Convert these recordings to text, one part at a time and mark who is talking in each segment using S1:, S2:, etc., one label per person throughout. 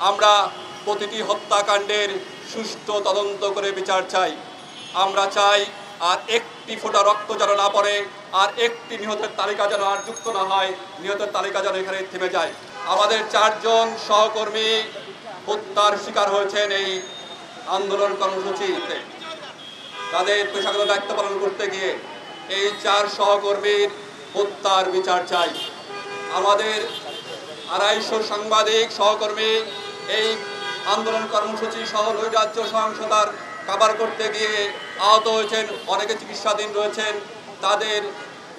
S1: আমরা প্রতিটি হত্যাকাণ্ডের সুষ্ঠু তদন্ত করে বিচার চাই। আমরা চাই আর একটি ফোঁটা রক্ত যেন না পড়ে, আর একটি নিহতের তালিকা যেন আর যুক্ত না হয়, নিহতের তালিকা যেন এখানে থেমে যায়। আমাদের 4 জন সহকর্মী হত্যার শিকার হয়েছেন এই আন্দোলন কর্মসূচিতে। তাদের পেশাগত দায়িত্ব পালন করতে গিয়ে এই 4 সহকর্মীর হত্যার বিচার চাই। আমাদের 250 সাংবাদিক সহকর্মী এই আন্দোলন কর্মসূচি সহ নৈরাজ্য সহিংসতার কাভার করতে গিয়ে আহত হয়েছেন, অনেকে চিকিৎসাধীন রয়েছেন। তাদের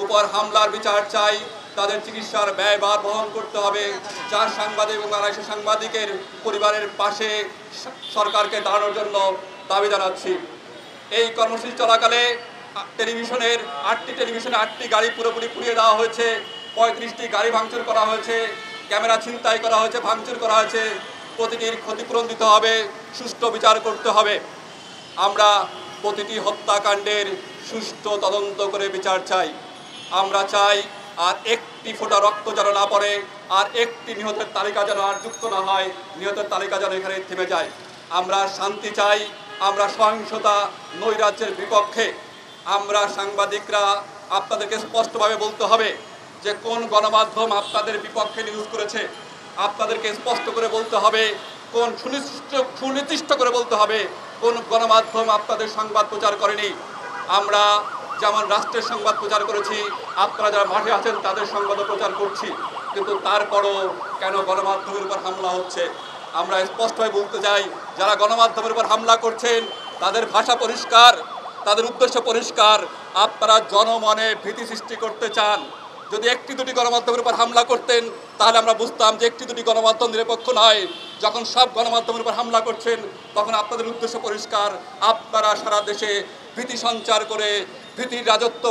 S1: উপর হামলার বিচার চাই, তাদের চিকিৎসার ব্যয়ভার বহন করতে হবে। 4 সাংবাদিক এবং 250 সাংবাদিকের পরিবারের পাশে সরকারকে দাঁড়ানোর জন্য দাবি জানাচ্ছি। এই কর্মসূচি চলাকালে টেলিভিশনের 8টি গাড়ি পুরোপুরি পুড়িয়ে দেওয়া হয়েছে, 35টি গাড়ি ভাঙচুর করা হয়েছে, ক্যামেরা ছিনতাই করা হয়েছে, ভাঙচুর করা হয়েছে। প্রতিটির ক্ষতিপূরণ দিতে হবে, সুষ্ঠু বিচার করতে হবে। আমরা প্রতিটি হত্যাকাণ্ডের সুষ্ঠু তদন্ত করে বিচার চাই। আমরা চাই আর একটি ফোঁটা রক্ত যেন না পড়ে, আর একটি নিহতের তালিকা যেন আর যুক্ত না হয়, নিহতের তালিকা যেন এখানে থেমে যায়। আমরা শান্তি চাই, আমরা সহিংসতা নৈরাজ্যের বিপক্ষে। আমরা সাংবাদিকরা আপনাদেরকে স্পষ্টভাবে বলতে হবে যে কোন গণমাধ্যম আপনাদের বিপক্ষে নিউজ করেছে। আপনাদেরকে স্পষ্ট করে বলতে হবে, কোন সুনির্দিষ্ট করে বলতে হবে কোন গণমাধ্যম আপনাদের সংবাদ প্রচার করেনি। আমরা যেমন রাষ্ট্রের সংবাদ প্রচার করেছি, আপনারা যারা মাঠে আছেন তাদের সংবাদও প্রচার করছি, কিন্তু তারপরও কেন গণমাধ্যমের উপর হামলা হচ্ছে? আমরা স্পষ্টভাবে বলতে চাই, যারা গণমাধ্যমের উপর হামলা করছেন তাদের ভাষা পরিষ্কার, তাদের উদ্দেশ্য পরিষ্কার। আপনারা জনমনে ভীতি সৃষ্টি করতে চান। যদি 1-2টি গণমাধ্যমের উপর হামলা করতেন তাহলে আমরা বুঝতাম যে 1-2টি গণমাধ্যম নিরপেক্ষ নয়। যখন সব গণমাধ্যমের উপর হামলা করছেন তখন আপনাদের উদ্দেশ্য পরিষ্কার। আপনারা সারা দেশে ভীতি সঞ্চার করে ভীতির রাজত্ব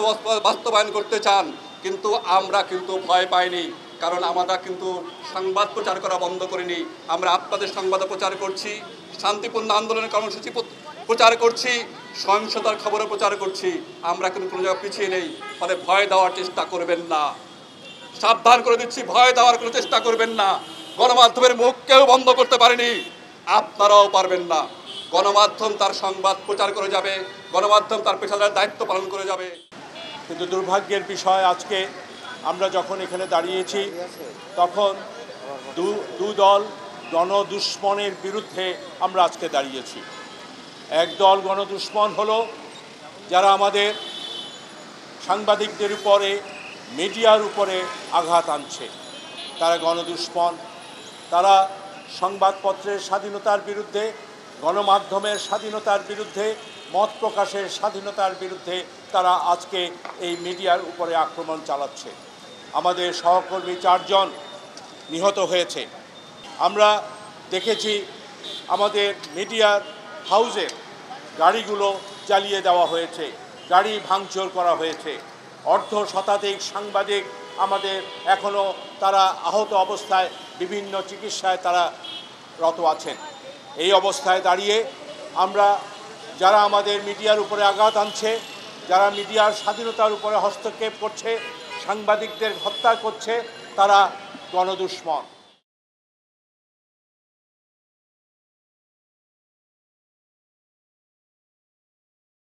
S1: বাস্তবায়ন করতে চান। কিন্তু আমরা কিন্তু ভয় পাইনি, কারণ আমরা কিন্তু সংবাদ প্রচার করা বন্ধ করিনি। আমরা আপনাদের সংবাদ প্রচার করছি, শান্তিপূর্ণ আন্দোলনের কর্মসূচি প্রচার করছি, সহিংসতার খবরও প্রচার করছি। আমরা কিন্তু কোনো জায়গায় পিছিয়ে নেই। ফলে ভয় দেওয়ার চেষ্টা করবেন না, সাবধান করে দিচ্ছি, ভয় দেওয়ার কোনো চেষ্টা করবেন না। গণমাধ্যমের মুখ কেউ বন্ধ করতে পারেনি, আপনারাও পারবেন না। গণমাধ্যম তার সংবাদ প্রচার করে যাবে, গণমাধ্যম তার পেশাদার দায়িত্ব পালন করে যাবে।
S2: কিন্তু দুর্ভাগ্যের বিষয়, আজকে আমরা যখন এখানে দাঁড়িয়েছি তখন দু দল গণদুশ্মনের বিরুদ্ধে আমরা আজকে দাঁড়িয়েছি। এক দল গণদুশ্মন হলো যারা আমাদের সাংবাদিকদের উপরে, মিডিয়ার উপরে আঘাত আনছে, তারা গণদুশ্মন। তারা সংবাদপত্রের স্বাধীনতার বিরুদ্ধে, গণমাধ্যমের স্বাধীনতার বিরুদ্ধে, মত প্রকাশের স্বাধীনতার বিরুদ্ধে তারা আজকে এই মিডিয়ার উপরে আক্রমণ চালাচ্ছে। আমাদের সহকর্মী 4 জন নিহত হয়েছে। আমরা দেখেছি আমাদের মিডিয়ার হাউসের গাড়িগুলো জ্বালিয়ে দেওয়া হয়েছে, গাড়ি ভাঙচুর করা হয়েছে। অর্ধশতাধিক সাংবাদিক আমাদের এখনও তারা আহত অবস্থায় বিভিন্ন চিকিৎসায় তারা রত আছেন। এই অবস্থায় দাঁড়িয়ে আমরা যারা আমাদের মিডিয়ার উপরে আঘাত আনছে, যারা মিডিয়ার স্বাধীনতার উপরে হস্তক্ষেপ করছে, সাংবাদিকদের হত্যা করছে, তারা গণদুশ্মন।